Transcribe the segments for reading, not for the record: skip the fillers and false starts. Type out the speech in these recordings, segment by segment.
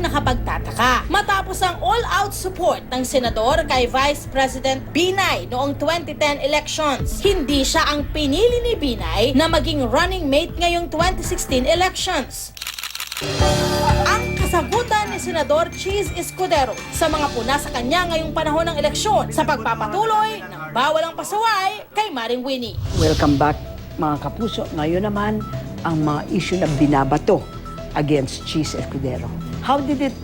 nakapagtataka. Matapos ang all-out support ng senador kay Vice President Binay noong 2010 elections, hindi siya ang pinili ni Binay na maging running mate ngayong 2016 elections. Ang kasagutan ni Senator Chiz Escudero sa mga puna sa kanya ngayong panahon ng eleksyon sa pagpapatuloy ng bawal ang pasaway kay Maring Winnie. Welcome back mga kapuso. Ngayon naman ang mga issue na binabato against Chiz Escudero. How did it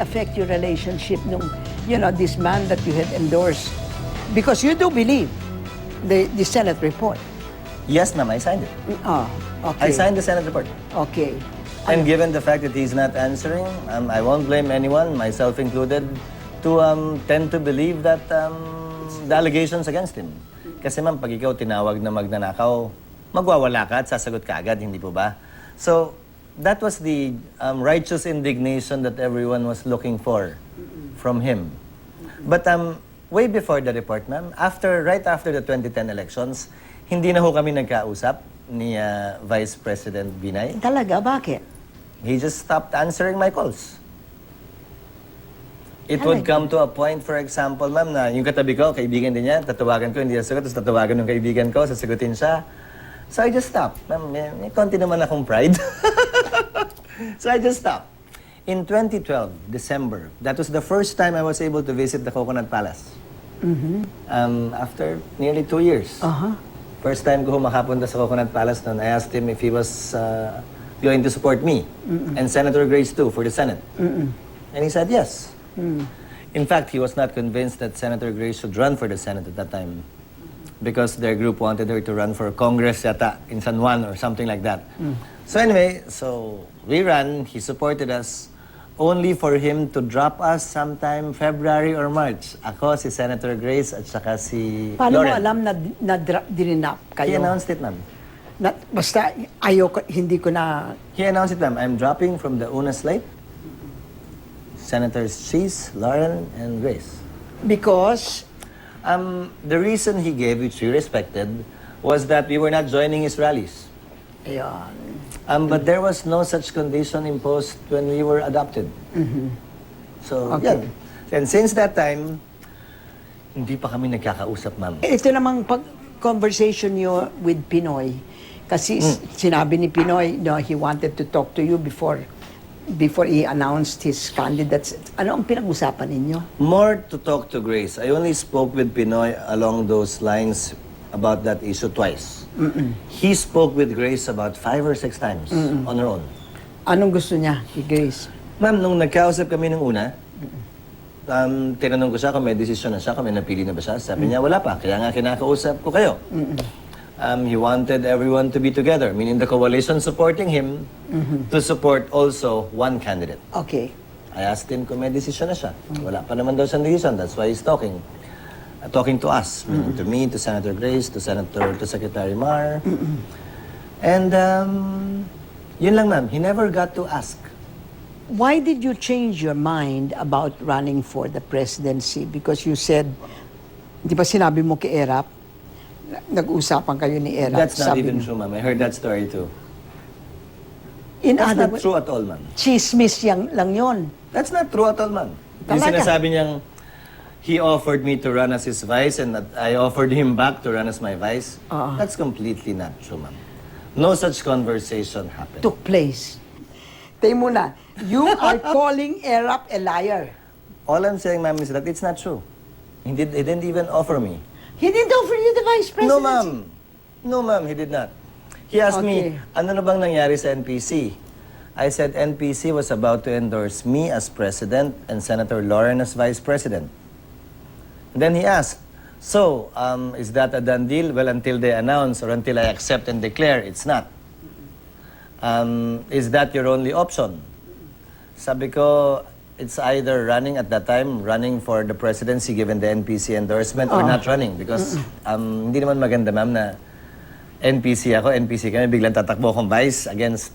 affect your relationship nung this man that you had endorsed? Because you do believe the Senate report. Yes, ma'am, I signed it. Okay. I signed the Senate report. Okay. And given the fact that he's not answering, I won't blame anyone, myself included, to tend to believe that the allegations against him. Kasi ma'am, pag ikaw tinawag na magnanakaw, magwawala ka at sasagot ka agad, hindi po ba? So, that was the righteous indignation that everyone was looking for from him. But way before the report, ma'am, right after the 2010 elections, hindi na ho kami nagkausap ni Vice President Binay. Talaga? Bakit? He just stopped answering my calls. It would come to a point, for example, ma'am, na yung katabi ko, kaibigan din niya, tatawagan ko, hindi sasagot, tapos tatawagan ng kaibigan ko, sasagutin siya. So I just stopped. Ma'am, may konti naman akong pride. So I just stopped. In 2012, December, that was the first time I was able to visit the Coconut Palace. After nearly 2 years. First time ko makapunta sa Coconut Palace noon, I asked him if he was going to support me and Senator Grace too for the Senate. And he said yes. In fact, he was not convinced that Senator Grace should run for the Senate at that time because their group wanted her to run for Congress yata in San Juan or something like that. So anyway, we ran, he supported us, only for him to drop us sometime February or March. Ako, si Senator Grace at saka si Paano mo Lauren. alam na dininap kayo? He announced it, ma'am. Basta hindi ko na... He announced it, ma'am. I'm dropping from the una slate. Senators Chiz, Lauren, and Grace. Because... The reason he gave, which we respected, was that we were not joining his rallies. Ayan. But there was no such condition imposed when we were adopted. So, Okay. yeah. And since that time, hindi pa kami nagkakausap, ma'am. Ito namang conversation niyo with Pinoy. Kasi sinabi ni Pinoy, he wanted to talk to you before he announced his candidates. Ano ang pinag-usapan ninyo? More to talk to Grace. I only spoke with Pinoy along those lines about that issue twice. He spoke with Grace about 5 or 6 times on her own. Anong gusto niya kay Grace? Ma'am, nung nagkausap kami nung una, tinanong ko siya kung may desisyon na siya, kung may napili na ba siya. Sabi niya, wala pa. Kaya nga kinakausap ko kayo. He wanted everyone to be together, meaning the coalition supporting him to support also one candidate. Okay. I asked him kung may desisyon na siya. Wala pa naman daw siyang desisyon. That's why he's talking. Talking to us, meaning to me, to Senator Grace, to Secretary Mar. And yun lang, ma'am. He never got to ask. Why did you change your mind about running for the presidency? Because you said, di ba sinabi mo kay Erap, nag-usapan kayo ni Erap. That's not even true, ma'am. I heard that story too. In That's other not true at all, ma'am. Chismis lang yon. That's not true at all, ma'am. Yung Talaga? sinasabi niyang, he offered me to run as his vice and that I offered him back to run as my vice. That's completely not true, ma'am. No such conversation happened. Took place. Tayo muna, you are calling Erap a liar. All I'm saying, ma'am, is that it's not true. He didn't even offer me. He didn't offer you the vice presidency? No, ma'am. No, ma'am, he did not. He asked me, Okay. ano na bang nangyari sa NPC? I said NPC was about to endorse me as president and Senator Lauren as vice president. And then he asked, so, is that a done deal? Well, until they announce or until I accept and declare, it's not. Is that your only option? Sabi ko, it's either running at that time, running for the presidency given the NPC endorsement or not running. Because hindi naman maganda, ma'am, na NPC ako, NPC kami, biglang tatakbo akong vice against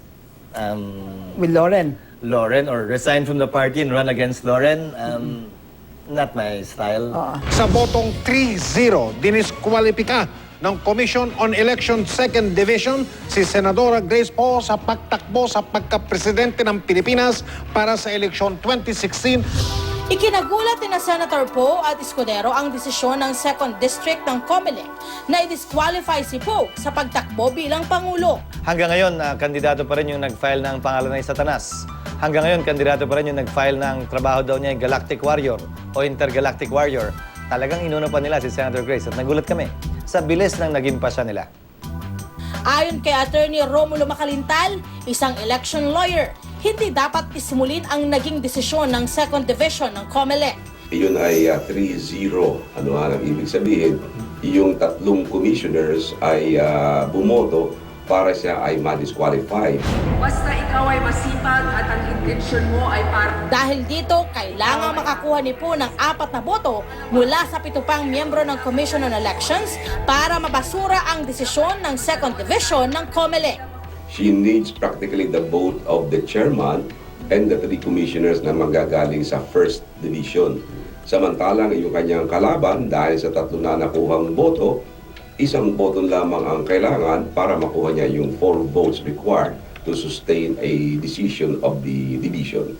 With Lauren. Lauren or resign from the party and run against Lauren. Not my style. Sa botong 3-0, diniskwalipika ng Commission on Election 2nd Division si Senadora Grace Poe sa pagtakbo sa pagkapresidente ng Pilipinas para sa eleksyon 2016. Ikinagulat ni Senator Poe at Escudero ang desisyon ng 2nd District ng COMELEC na i-disqualify si Poe sa pagtakbo bilang Pangulo. Hanggang ngayon, kandidato pa rin yung nag-file ng pangalan ng Satanas. Hanggang ngayon, kandidato pa rin yung nag-file ng trabaho daw niya Galactic Warrior o Intergalactic Warrior. Talagang inuna pa nila si Senator Grace at nagulat kami sa bilis ng naging pasya nila. Ayon kay Attorney Romulo Macalintal, isang election lawyer, hindi dapat ismulin ang naging desisyon ng 2nd Division ng COMELEC. Iyon ay 3-0. Ano ang ibig sabihin? Yung tatlong commissioners ay bumoto para siya ay ma-disqualify. Basta ikaw ay masipag at ang intensyon mo ay para... Dahil dito, kailangan makakuha ni Poe ng 4 na boto mula sa 7 pang miyembro ng Commission on Elections para mabasura ang desisyon ng 2nd Division ng COMELEC. She needs practically the vote of the chairman and the 3 commissioners na manggagaling sa 1st Division. Samantalang yung kanyang kalaban, dahil sa 3 na nakuhang boto, 1 boto lamang ang kailangan para makuha niya yung 4 votes required to sustain a decision of the division.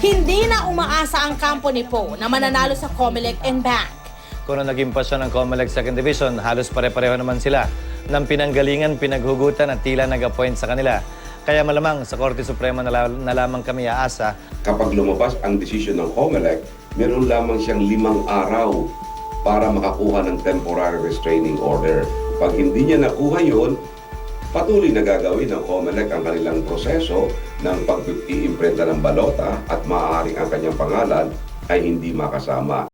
Hindi na umaasa ang kampo ni Poe na mananalo sa COMELEC and Bank. Kung naging pasya ng COMELEC 2nd Division, halos pare-pareho naman sila ng pinanggalingan, pinaghugutan at tila nag-appoint sa kanila. Kaya malamang sa Korte Suprema na lamang kami aasa. Kapag lumabas ang desisyon ng COMELEC, meron lamang siyang 5 araw para makakuha ng temporary restraining order. Pag hindi niya nakuha yun, patuloy na gagawin ng COMELEC ang kanilang proseso ng pag-iimprenta ng balota at maaaring ang kanyang pangalan ay hindi makasama.